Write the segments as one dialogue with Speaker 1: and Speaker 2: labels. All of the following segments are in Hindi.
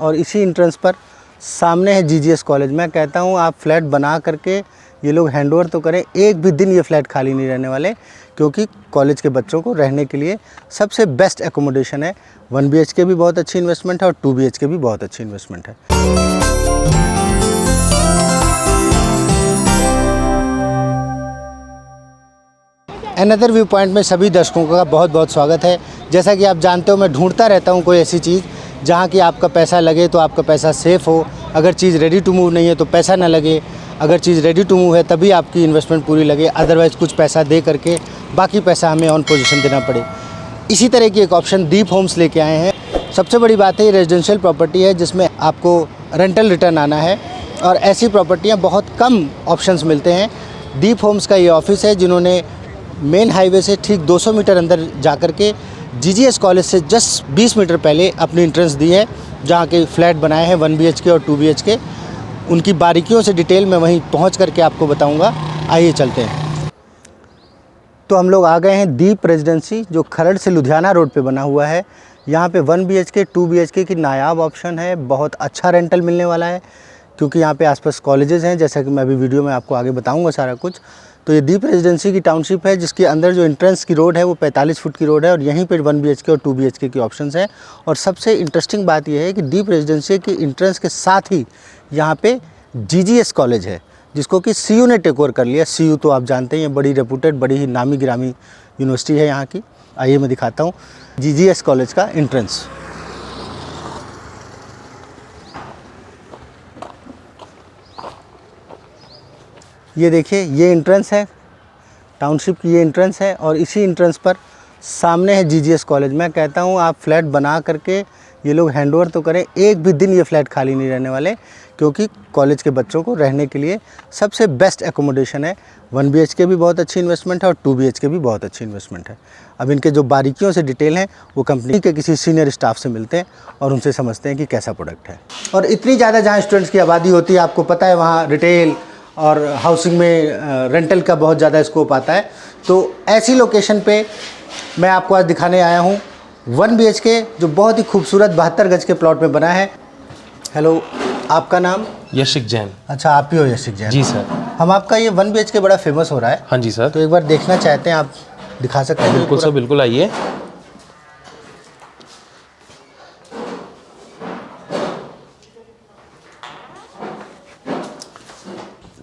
Speaker 1: और इसी एंट्रेंस पर सामने है जीजीएस कॉलेज। मैं कहता हूँ आप फ्लैट बना करके ये लोग हैंडओवर तो करें, एक भी दिन ये फ्लैट खाली नहीं रहने वाले, क्योंकि कॉलेज के बच्चों को रहने के लिए सबसे बेस्ट एकोमोडेशन है। 1 BHK भी बहुत अच्छी इन्वेस्टमेंट है और 2 BHK भी बहुत अच्छी इन्वेस्टमेंट है। अनदर व्यू पॉइंट में सभी दर्शकों का बहुत बहुत स्वागत है। जैसा कि आप जानते हो, मैं ढूंढता रहता हूं कोई ऐसी चीज़ जहां कि आपका पैसा लगे तो आपका पैसा सेफ़ हो। अगर चीज़ रेडी टू मूव नहीं है तो पैसा ना लगे, अगर चीज़ रेडी टू मूव है तभी आपकी इन्वेस्टमेंट पूरी लगे, अदरवाइज़ कुछ पैसा दे करके बाकी पैसा हमें ऑन पोजीशन देना पड़े। इसी तरह की एक ऑप्शन दीप होम्स लेके आए हैं। सबसे बड़ी बात है, ये रेजिडेंशियल प्रॉपर्टी है जिसमें आपको रेंटल रिटर्न आना है और ऐसी प्रॉपर्टियाँ बहुत कम ऑप्शंस मिलते हैं। दीप होम्स का ये ऑफिस है जिन्होंने मेन हाईवे से ठीक 200 मीटर अंदर जाकर के जीजीएस कॉलेज से जस्ट 20 मीटर पहले अपनी एंट्रेंस दी है, जहाँ के फ्लैट बनाए हैं 1 BHK और 2 BHK। उनकी बारीकियों से डिटेल में वहीं पहुँच करके आपको बताऊँगा। आइए चलते हैं। तो हम लोग आ गए हैं दीप रेजिडेंसी, जो खरड़ से लुधियाना रोड पे बना हुआ है। यहाँ पे 1 BHK 2 BHK की नायाब ऑप्शन है। बहुत अच्छा रेंटल मिलने वाला है क्योंकि यहाँ पे आसपास कॉलेजेस हैं, जैसा कि मैं अभी वीडियो में आपको आगे बताऊँगा सारा कुछ। तो ये दीप रेजिडेंसी की टाउनशिप है जिसके अंदर जो एंट्रेंस की रोड है वो 45 फुट की रोड है और यहीं पर 1 BHK और 2 BHK की ऑप्शंस हैं। और सबसे इंटरेस्टिंग बात यह है कि दीप रेजिडेंसी की एंट्रेंस के साथ ही यहाँ पे जीजीएस कॉलेज है, जिसको कि सीयू ने टेक ओवर कर लिया। सीयू तो आप जानते हैं, बड़ी रेपूटेड, बड़ी ही नामी गिरामी यूनिवर्सिटी है यहाँ की। आइए मैं दिखाता हूँ जीजीएस कॉलेज का एंट्रेंस। ये देखिए, ये एंट्रेंस है टाउनशिप की, ये एंट्रेंस है और इसी एंट्रेंस पर सामने है जीजीएस कॉलेज। मैं कहता हूँ आप फ्लैट बना करके ये लोग हैंडओवर तो करें, एक भी दिन ये फ्लैट खाली नहीं रहने वाले, क्योंकि कॉलेज के बच्चों को रहने के लिए सबसे बेस्ट एकोमोडेशन है। 1 BHK भी बहुत अच्छी इन्वेस्टमेंट है और 2 BHK भी बहुत अच्छी इन्वेस्टमेंट है। अब इनके जो बारीकियों से डिटेल हैं वो कंपनी के किसी सीनियर स्टाफ से मिलते हैं और उनसे समझते हैं कि कैसा प्रोडक्ट है। और इतनी ज़्यादा जहाँ स्टूडेंट्स की आबादी होती है, आपको पता है वहाँ रिटेल और हाउसिंग में रेंटल का बहुत ज़्यादा स्कोप आता है। तो ऐसी लोकेशन पे मैं आपको आज दिखाने आया हूँ 1 BHK, जो बहुत ही खूबसूरत 72 गज के प्लॉट में बना है। हेलो, आपका नाम?
Speaker 2: यशिक जैन।
Speaker 1: अच्छा, आप ही हो यशिक जैन?
Speaker 2: जी सर।
Speaker 1: हम आपका ये 1 BHK बड़ा फेमस हो रहा है।
Speaker 2: हाँ जी सर।
Speaker 1: तो एक बार देखना चाहते हैं, आप दिखा सकते हैं?
Speaker 2: बिल्कुल सर, बिल्कुल, आइए।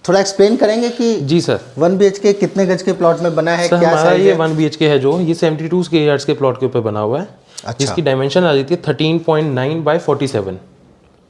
Speaker 1: थोड़ा एक्सप्लेन करेंगे कि
Speaker 2: जी सर
Speaker 1: 1 BHK कितने गज के प्लॉट में बना है?
Speaker 2: सर,
Speaker 1: क्या
Speaker 2: हमारा
Speaker 1: साइज
Speaker 2: ये
Speaker 1: है?
Speaker 2: 1 BHK है जो ये 72 स्क्वायर यार्ड्स के प्लॉट के ऊपर बना हुआ है।
Speaker 1: अच्छा।
Speaker 2: इसकी डायमेंशन आ जाती है 13.9 बाय 47।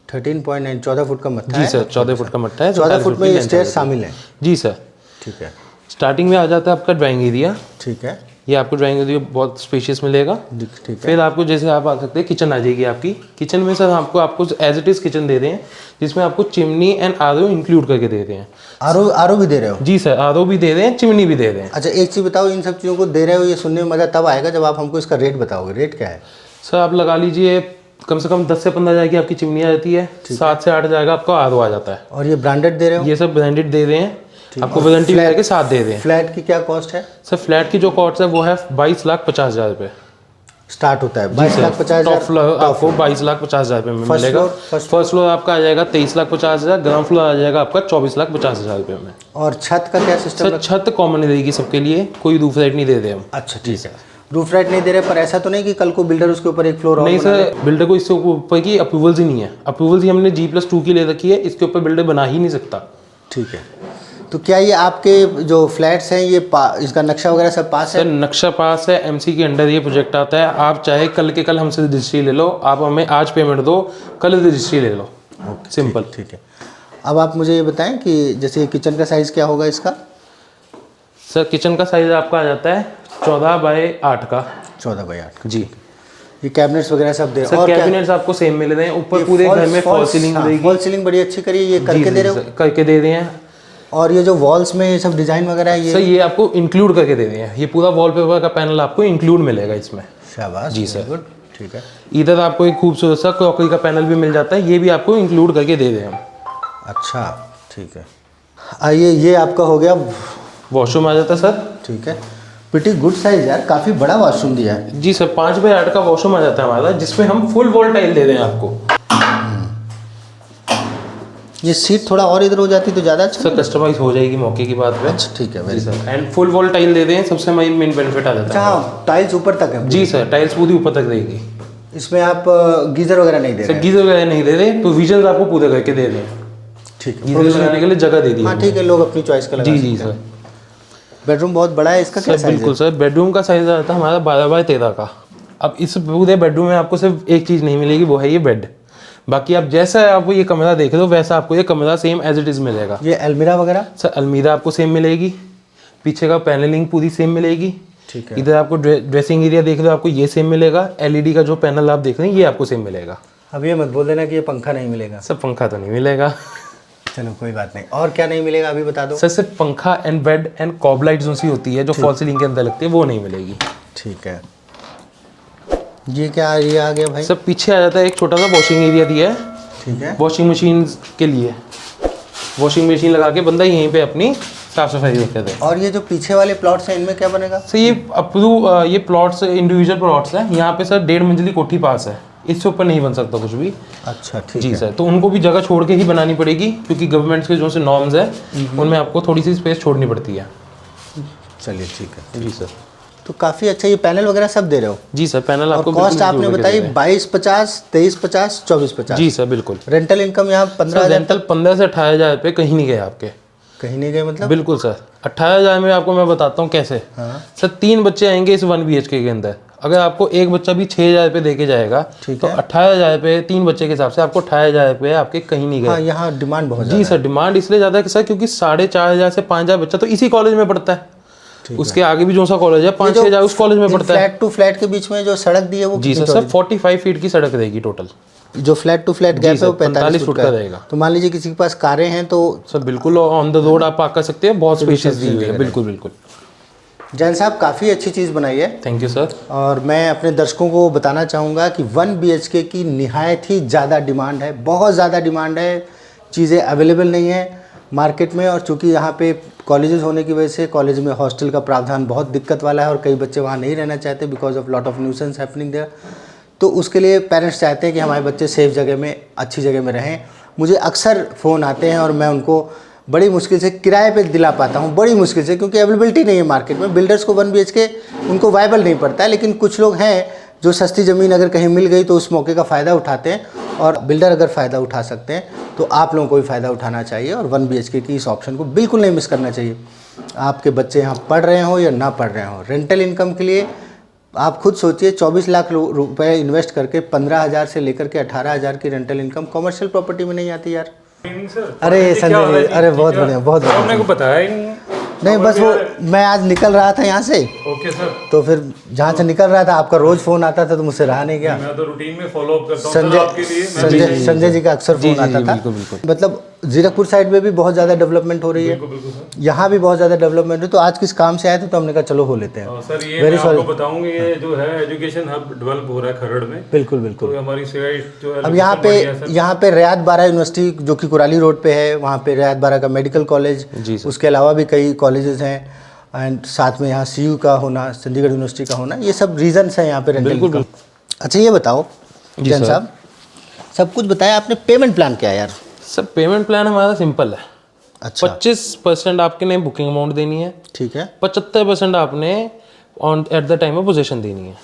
Speaker 1: 13.9, 14 फुट का मट्ठा है।
Speaker 2: जी सर, 14 फुट का मट्ठा है।
Speaker 1: 14 फुट में ये स्टेयर्स शामिल है?
Speaker 2: जी सर।
Speaker 1: ठीक है।
Speaker 2: स्टार्टिंग में आ जाता है आपका ड्राइंग एरिया।
Speaker 1: ठीक है।
Speaker 2: ये आपको ड्राइंग एरिया बहुत स्पेशियस मिलेगा।
Speaker 1: ठीक है।
Speaker 2: फिर आपको जैसे आप आ सकते हैं, किचन आ जाएगी आपकी। किचन में सर आपको एज इट इज़ किचन दे रहे हैं, जिसमें आपको चिमनी एंड आरओ इंक्लूड करके दे रहे हैं।
Speaker 1: आरओ भी दे रहे हो?
Speaker 2: जी सर, आरओ भी दे रहे हैं, चिमनी भी दे रहे हैं।
Speaker 1: अच्छा, एक चीज़ बताओ, इन सब चीज़ों को दे रहे हो, ये सुनने में मज़ा तब आएगा जब आप हमको इसका रेट बताओगे। रेट क्या है?
Speaker 2: सर आप लगा लीजिए कम से कम 10 से 15 हज़ार की आपकी चिमनी आ जाती है, 7 से 8 हज़ार का आपका आरओ आ जाता है।
Speaker 1: और ये ब्रांडेड दे रहे हो?
Speaker 2: ये सब ब्रांडेड दे रहे हैं, आपको वारंटी वगैरह के साथ दे रहे हैं।
Speaker 1: फ्लैट की क्या कॉस्ट है?
Speaker 2: सर फ्लैट की जो कॉस्ट है वो है 22,50,000 रुपये
Speaker 1: स्टार्ट होता है। 22,50,000
Speaker 2: टॉप फ्लोर आपको 22,50,000 रुपये में मिलेगा। फर्स्ट फ्लोर आपका आ जाएगा 23,50,000, ग्राउंड फ्लोर आ जाएगा आपका 24,50,000 रुपये में।
Speaker 1: और छत का क्या सिस्टम?
Speaker 2: सर छत कॉमन रहेगी सबके लिए, कोई रूफ राइट नहीं दे रहे हम।
Speaker 1: अच्छा, ठीक है। रूफ राइट नहीं दे रहे, पर ऐसा तो नहीं कि कल को बिल्डर उसके ऊपर एक फ्लोर और
Speaker 2: नहीं सर, बिल्डर को इससे ऊपर की अप्रूवल्स ही नहीं है। अप्रूवल्स ही हमने G+2 की ले रखी है, इसके ऊपर बिल्डर बना ही नहीं सकता।
Speaker 1: ठीक है। तो क्या ये आपके जो फ्लैट्स हैं ये इसका नक्शा वगैरह सब पास है?
Speaker 2: सर नक्शा पास है, MC के अंडर ये प्रोजेक्ट आता है। आप चाहे कल के कल हमसे रजिस्ट्री ले लो, आप हमें आज पेमेंट दो, कल रजिस्ट्री ले लो। सिंपल।
Speaker 1: ठीक है। अब आप मुझे ये बताएं कि जैसे किचन का साइज़ क्या होगा इसका?
Speaker 2: सर किचन का साइज आपका आ जाता है 14 बाय 8 का।
Speaker 1: 14 बाई 8
Speaker 2: जी।
Speaker 1: ये कैबिनेट्स वगैरह सब दे?
Speaker 2: सर कैबिनेट्स आपको सेम मिल रहे हैं। ऊपर पूरे घर में फॉल सीलिंग रहेगी।
Speaker 1: फॉल सीलिंग बड़ी अच्छी करी, ये करके दे रहे हो?
Speaker 2: करके दे रहे हैं।
Speaker 1: और ये जो वॉल्स में ये सब डिजाइन वगैरह है,
Speaker 2: सर ये आपको इंक्लूड करके दे रहे हैं। ये पूरा वॉलपेपर का पैनल आपको इंक्लूड मिलेगा इसमें।
Speaker 1: शाबाश।
Speaker 2: जी सर।
Speaker 1: गुड। ठीक है।
Speaker 2: इधर आपको एक खूबसूरत सा क्रॉकरी का पैनल भी मिल जाता है, ये भी आपको इंक्लूड करके दे रहे हैं हम।
Speaker 1: अच्छा, ठीक है। आइए, ये आपका हो गया
Speaker 2: वॉशरूम आ जाता है सर।
Speaker 1: ठीक है। प्रीटी गुड साइज यार, काफ़ी बड़ा वॉशरूम दिया है।
Speaker 2: जी सर, 5 बाय 8 का वॉशरूम आ जाता है हमारा, जिसमें हम फुल वॉल टाइल दे रहे हैं आपको।
Speaker 1: ये सीट थोड़ा और इधर हो जाती तो ज़्यादा अच्छा।
Speaker 2: सर कस्टमाइज हो जाएगी मौके की बात पे।
Speaker 1: अच्छा ठीक है, very
Speaker 2: sir and full wall tile दे दें, सबसे मेन बेनिफिट आ जाता
Speaker 1: अच्छा
Speaker 2: है।
Speaker 1: हाँ, टाइल्स ऊपर तक है।
Speaker 2: जी सर, टाइल्स पूरी ऊपर तक रहेगी।
Speaker 1: इसमें आप गीजर वगैरह नहीं दे
Speaker 2: सर
Speaker 1: रहे?
Speaker 2: गीजर वगैरह नहीं दे रहे, प्रोविजन आपको पूरे करके दे रहे हैं।
Speaker 1: ठीक है,
Speaker 2: गीजर लगाने के लिए जगह दे दी।
Speaker 1: हाँ ठीक है, लोग अपनी चॉइस का लगा
Speaker 2: जी
Speaker 1: सकते
Speaker 2: जी
Speaker 1: हैं।
Speaker 2: सर।
Speaker 1: बेडरूम बहुत बड़ा है, इसका क्या
Speaker 2: सर
Speaker 1: साइज है?
Speaker 2: बिल्कुल सर, बेडरूम का साइज आता है हमारा 12x13 का। अब इस पूरे बेडरूम में आपको सिर्फ एक चीज़ नहीं मिलेगी, वो है ये बेड। बाकी आप जैसा आपको ये कमरा देख रहे हो वैसा आपको ये कमरा सेम एज इट इज़ मिलेगा।
Speaker 1: ये अलमीरा वगैरह?
Speaker 2: सर अलमीरा आपको सेम मिलेगी, पीछे का पैनलिंग पूरी सेम मिलेगी।
Speaker 1: ठीक है।
Speaker 2: इधर आपको ड्रेसिंग एरिया देख रहे हो, आपको ये सेम मिलेगा। एलईडी का जो पैनल आप देख रहे हैं ये आपको सेम मिलेगा।
Speaker 1: अब ये मत बोल देना कि ये पंखा नहीं मिलेगा।
Speaker 2: सर पंखा तो नहीं मिलेगा।
Speaker 1: चलो कोई बात नहीं, और क्या नहीं मिलेगा अभी बता दो।
Speaker 2: सर सिर्फ पंखा and bed and cob light जो सी होती है जो फॉल सीलिंग के अंदर लगती है वो नहीं मिलेगी।
Speaker 1: ठीक है। ये क्या ये आ गया भाई?
Speaker 2: सर पीछे आ जाता है एक छोटा सा वॉशिंग एरिया दिया है।
Speaker 1: ठीक है।
Speaker 2: वॉशिंग मशीन के लिए, वॉशिंग मशीन लगा के बंदा यहीं पे अपनी साफ सफाई रखते थे।
Speaker 1: और ये जो पीछे वाले प्लॉट्स हैं इनमें क्या बनेगा?
Speaker 2: सर ये प्लॉट्स इंडिविजुअल प्लॉट्स हैं। यहाँ पे सर 1.5 मंजिली कोठी पास है, इससे ऊपर नहीं बन सकता कुछ भी।
Speaker 1: अच्छा ठीक
Speaker 2: जी
Speaker 1: है।
Speaker 2: सर, तो उनको भी जगह छोड़ के ही बनानी पड़ेगी क्योंकि गवर्नमेंट के जो से नॉर्म्स है उनमें आपको थोड़ी सी स्पेस छोड़नी पड़ती है।
Speaker 1: चलिए ठीक है।
Speaker 2: जी सर।
Speaker 1: तो काफ़ी अच्छा, ये पैनल वगैरह सब दे रहे हो?
Speaker 2: जी सर, पैनल
Speaker 1: और
Speaker 2: आपको
Speaker 1: कॉस्ट
Speaker 2: बिल्कुल
Speaker 1: आपने
Speaker 2: include
Speaker 1: बताई
Speaker 2: करके
Speaker 1: 2250, 2350, 2450।
Speaker 2: जी सर बिल्कुल।
Speaker 1: रेंटल इनकम यहाँ 15,000
Speaker 2: रेंटल 15 से 18,000 रुपये कहीं नहीं गए आपके।
Speaker 1: कहीं नहीं गए मतलब?
Speaker 2: बिल्कुल सर। 18,000 में आपको मैं बताता हूँ कैसे।
Speaker 1: हाँ।
Speaker 2: सर 3 बच्चे आएंगे इस 1 BHK के अंदर, अगर आपको एक बच्चा भी 6,000 रुपये दे के जाएगा तो 18,000 रुपये 3 बच्चे के हिसाब से आपको 18,000 रुपये आपके कहीं नहीं गए।
Speaker 1: हाँ, यहाँ डिमांड बहुत
Speaker 2: जी सर, डिमांड इसलिए ज़्यादा है कि सर क्योंकि 4,500 से 5,000 बच्चा तो इसी कॉलेज में पढ़ता है। उसके आगे भी जो सा कॉलेज है 5-6 उस कॉलेज में पढ़ता है।
Speaker 1: फ्लैट टू फ्लैट के बीच में जो सड़क दी है वो
Speaker 2: जी सर 45 फीट की सड़क रहेगी टोटल।
Speaker 1: जो फ्लैट टू फ्लैट गैप है वो 45 फुट का
Speaker 2: रहेगा।
Speaker 1: तो मान लीजिए किसी के पास कारें हैं तो
Speaker 2: सर बिल्कुल ऑन द रोड आप पार्क कर सकते हैं, बहुत स्पेशियस दी हुई है। बिल्कुल बिल्कुल।
Speaker 1: जैन साहब काफ़ी अच्छी चीज़ बनाई है।
Speaker 2: Thank you sir.
Speaker 1: और मैं अपने दर्शकों को बताना चाहूँगा कि 1 BHK की निहायत ही ज़्यादा डिमांड है, बहुत ज़्यादा डिमांड है। चीज़ें अवेलेबल नहीं है मार्केट में, और चूँकि यहाँ पे कॉलेजेस होने की वजह से कॉलेज में हॉस्टल का प्रावधान बहुत दिक्कत वाला है और कई बच्चे वहाँ नहीं रहना चाहते because of lot of nuisance happening there. तो उसके लिए पेरेंट्स चाहते हैं कि हमारे बच्चे सेफ जगह में, अच्छी जगह में रहें। मुझे अक्सर फ़ोन आते हैं और मैं उनको बड़ी मुश्किल से किराए पे दिला पाता हूँ, बड़ी मुश्किल से, क्योंकि अवेलेबिलिटी नहीं है मार्केट में। बिल्डर्स को 1 BHK उनको वायबल नहीं पड़ता है, लेकिन कुछ लोग हैं जो सस्ती ज़मीन अगर कहीं मिल गई तो उस मौके का फ़ायदा उठाते हैं, और बिल्डर अगर फ़ायदा उठा सकते हैं तो आप लोगों को भी फ़ायदा उठाना चाहिए और 1 BHK की इस ऑप्शन को बिल्कुल नहीं मिस करना चाहिए। आपके बच्चे यहाँ पढ़ रहे हो या ना पढ़ रहे हो, रेंटल इनकम के लिए आप खुद सोचिए 24 लाख रुपए इन्वेस्ट करके 15,000 से लेकर के 18,000 की रेंटल इनकम कॉमर्शियल प्रॉपर्टी में नहीं आती यार। अरे संजय जी, अरे बहुत बढ़िया, बहुत बढ़िया।
Speaker 3: आपने को बताया ही नहीं है।
Speaker 1: नहीं बस वो मैं आज निकल रहा था यहाँ से,
Speaker 3: ओके सर।
Speaker 1: तो फिर जहाँ से निकल रहा था आपका रोज फ़ोन आता था तो मुझसे रहा नहीं गया।
Speaker 3: मैं तो रूटीन में फॉलो अप करता हूँ सर आपके लिए।
Speaker 1: संजय जी का अक्सर फ़ोन आता था। मतलब जीरकपुर साइड में भी बहुत ज़्यादा डेवलपमेंट हो रही है, यहाँ भी बहुत ज़्यादा डेवलपमेंट है। तो आज किस काम से आए थे तो हमने कहा चलो हो लेते हैं।
Speaker 3: सर ये मैं आपको बताऊंगी, ये जो है एजुकेशन हब डेवलप हो रहा है खरड़ में।
Speaker 1: बिल्कुल बिल्कुल।
Speaker 3: तो हमारी साइड जो है
Speaker 1: अब यहाँ पे रियाद बारा यूनिवर्सिटी जो कि कुराली रोड पे है, वहाँ पे रियाद बारा का मेडिकल कॉलेज, उसके अलावा भी कई कॉलेजेस हैं, एंड साथ में यहाँ CU का होना, चंडीगढ़ यूनिवर्सिटी का होना, ये सब रीजंस हैं यहाँ पे रेंटल इनकम। अच्छा ये बताओ जैन साहब, सब कुछ बताया आपने, पेमेंट प्लान क्या है यार?
Speaker 2: सर पेमेंट प्लान हमारा सिंपल है।
Speaker 1: अच्छा
Speaker 2: 25% आपके ने बुकिंग अमाउंट देनी है।
Speaker 1: ठीक है।
Speaker 2: 75% आपने on at the time of possession देनी है।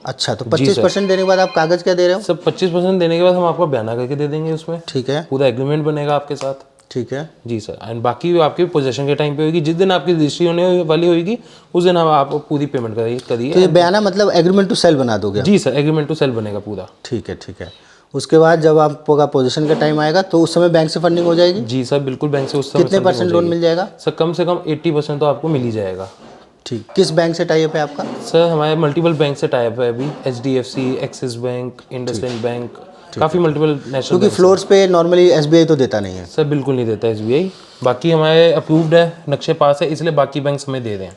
Speaker 1: अच्छा तो 25% देने के बाद आप कागज़ क्या दे रहे हो?
Speaker 2: सर 25% देने के बाद हम आपको बयाना करके दे देंगे, उसमें
Speaker 1: ठीक है,
Speaker 2: पूरा एग्रीमेंट बनेगा आपके साथ।
Speaker 1: ठीक है
Speaker 2: जी सर, एंड बाकी आपकी पोजेशन के टाइम पे होगी, जिस दिन आपकी रजिस्ट्री होने वाली होगी उस दिन आप पूरी पेमेंट करिए।
Speaker 1: तो ये बयाना मतलब एग्रीमेंट टू सेल बना दोगे?
Speaker 2: जी सर, एग्रीमेंट टू सेल बनेगा पूरा।
Speaker 1: ठीक है ठीक है। उसके बाद जब आपका पोजीशन का टाइम आएगा तो उस समय बैंक से फंडिंग हो जाएगी?
Speaker 2: जी सर बिल्कुल, बैंक से उस समय
Speaker 1: कितने % लोन मिल जाएगा?
Speaker 2: सर कम से कम 80% तो आपको मिल ही जाएगा।
Speaker 1: ठीक, किस बैंक से टाई अप है आपका?
Speaker 2: सर हमारे मल्टीपल बैंक से टाई अप है अभी, HDFC, axis bank, IndusInd bank, काफ़ी मल्टीपल नेशनल।
Speaker 1: क्योंकि फ्लोर्स पे नॉर्मली SBI तो देता नहीं है।
Speaker 2: सर बिल्कुल नहीं देता SBI, बाकी हमारे अप्रूव्ड है, नक्शे पास है, इसलिए बाकी बैंक हमें दे रहे हैं।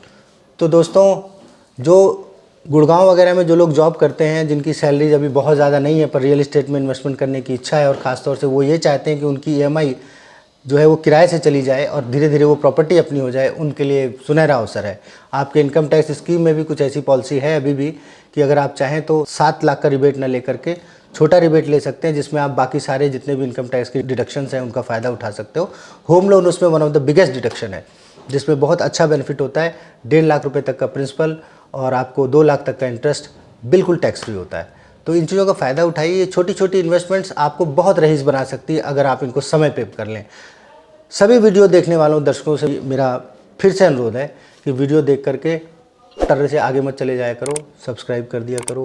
Speaker 1: तो दोस्तों जो गुड़गांव वगैरह में जो लोग जॉब करते हैं, जिनकी सैलरीज अभी बहुत ज़्यादा नहीं है पर रियल इस्टेट में इन्वेस्टमेंट करने की इच्छा है, और ख़ासतौर से वो ये चाहते हैं कि उनकी EMI जो है वो किराए से चली जाए और धीरे धीरे वो प्रॉपर्टी अपनी हो जाए, उनके लिए सुनहरा अवसर है। आपके इनकम टैक्स स्कीम में भी कुछ ऐसी पॉलिसी है अभी भी कि अगर आप चाहें तो 7 लाख का रिबेट न लेकर के छोटा रिबेट ले सकते हैं जिसमें आप बाकी सारे जितने भी इनकम टैक्स के डिडक्शंस हैं उनका फ़ायदा उठा सकते हो। होम लोन उसमें one of the biggest deduction है, जिसमें बहुत अच्छा बेनिफिट होता है। 1.5 लाख रुपए तक का प्रिंसिपल और आपको 2 लाख तक का इंटरेस्ट बिल्कुल टैक्स फ्री होता है। तो इन चीज़ों का फ़ायदा उठाइए। ये छोटी छोटी इन्वेस्टमेंट्स आपको बहुत रईस बना सकती है अगर आप इनको समय पे कर लें। सभी वीडियो देखने वालों दर्शकों से मेरा फिर से अनुरोध है कि वीडियो देख करके तरह से आगे मत चले जाया करो, सब्सक्राइब कर दिया करो।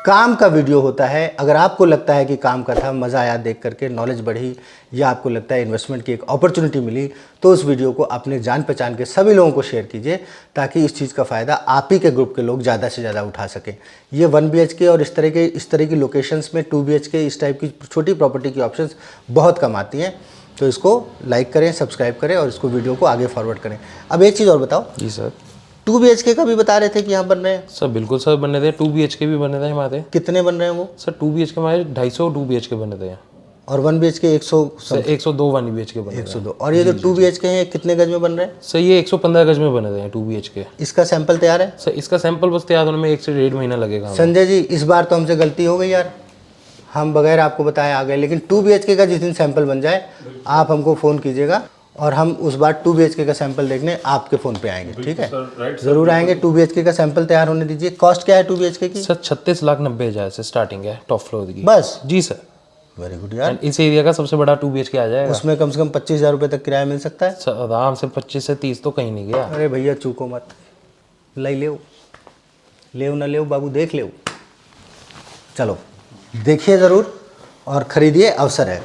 Speaker 1: काम का वीडियो होता है, अगर आपको लगता है कि काम का था, मज़ा आया देख करके, नॉलेज बढ़ी, या आपको लगता है इन्वेस्टमेंट की एक अपॉर्चुनिटी मिली, तो उस वीडियो को अपने जान पहचान के सभी लोगों को शेयर कीजिए ताकि इस चीज़ का फ़ायदा आप ही के ग्रुप के लोग ज़्यादा से ज़्यादा उठा सकें। ये 1 BHK और इस तरह की लोकेशंस में 2 BHK इस टाइप की छोटी प्रॉपर्टी की ऑप्शंस बहुत कम आती हैं। तो इसको लाइक करें, सब्सक्राइब करें और इसको वीडियो को आगे फॉरवर्ड करें। अब एक चीज़ और बताओ
Speaker 2: जी सर।
Speaker 1: 2 BHK का भी बता रहे थे कि यहाँ बन रहे हैं
Speaker 2: सर बिल्कुल सर बने थे, 2 BHK भी बने थे हमारे।
Speaker 1: कितने बन रहे हैं वो?
Speaker 2: सर 2 BHK हमारे 250 2 BHK बने थे
Speaker 1: और 1 BHK 100
Speaker 2: सर 102 1 BHK बने थे
Speaker 1: 102। और ये जो 2 BHK हैं कितने गज में बन रहे हैं?
Speaker 2: सर ये 115 गज में बने थे 2 BHK।
Speaker 1: इसका सैंपल तैयार है?
Speaker 2: सर इसका सैंपल बस तैयार होने में 1 से 1.5 महीना लगेगा हमें।
Speaker 1: संजय जी इस बार तो हमसे गलती हो गई यार, हम बगैर आपको बताए आ गए। लेकिन 2 BHK का जिस दिन सैंपल बन जाए आप हमको फ़ोन कीजिएगा और हम उस बार 2 BHK का सैंपल देखने आपके फ़ोन पे आएंगे, ठीक है? ज़रूर आएंगे। 2 BHK का सैंपल तैयार होने दीजिए। कॉस्ट क्या है 2 BHK की?
Speaker 2: सर 36,90,000 से स्टार्टिंग है टॉप फ्लोर की।
Speaker 1: बस?
Speaker 2: जी सर।
Speaker 1: वेरी गुड यार।
Speaker 2: एंड इस एरिया का सबसे बड़ा 2 BHK आ जाएगा।
Speaker 1: उसमें कम से कम 25,000 रुपये तक किराया मिल सकता है?
Speaker 2: सर आराम से 25 से 30 तो कहीं नहीं गया।
Speaker 1: अरे भैया चूको मत, लाई ले ना ले बाबू, देख ले। चलो देखिए ज़रूर और ख़रीदिए, अवसर है।